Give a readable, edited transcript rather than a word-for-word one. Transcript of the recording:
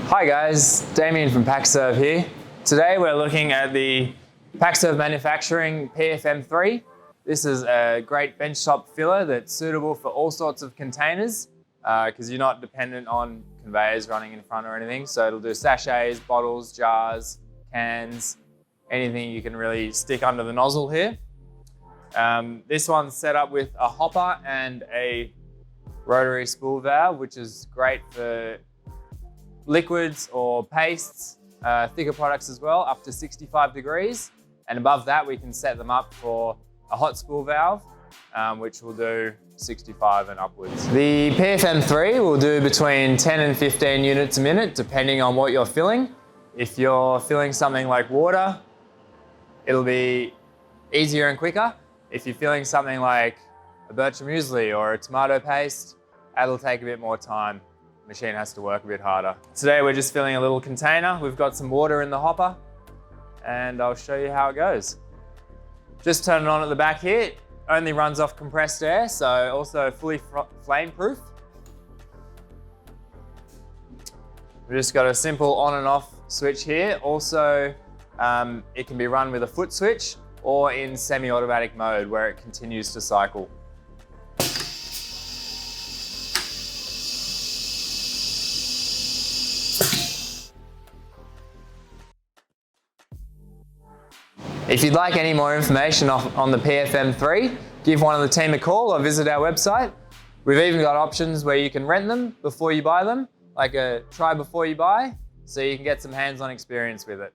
Hi guys, Damien from PackServe here. Today we're looking at the PackServe Manufacturing PFM-3. This is a great benchtop filler that's suitable for all sorts of containers because you're not dependent on conveyors running in front or anything. So it'll do sachets, bottles, jars, cans, anything you can really stick under the nozzle here. This one's set up with a hopper and a rotary spool valve, which is great for liquids or pastes, thicker products as well, up to 65 degrees. And above that, we can set them up for a hot spool valve, which will do 65 and upwards. The PFM-3 will do between 10 and 15 units a minute, depending on what you're filling. If you're filling something like water, it'll be easier and quicker. If you're filling something like a bircher muesli or a tomato paste, that'll take a bit more time. The machine has to work a bit harder. Today we're just filling a little container. We've got some water in the hopper and I'll show you how it goes. Just turn it on at the back here. It only runs off compressed air, so also fully flame proof. We've just got a simple on and off switch here. Also, it can be run with a foot switch or in semi-automatic mode where it continues to cycle. If you'd like any more information on the PFM-3, give one of the team a call or visit our website. We've even got options where you can rent them before you buy them, like a try before you buy, so you can get some hands-on experience with it.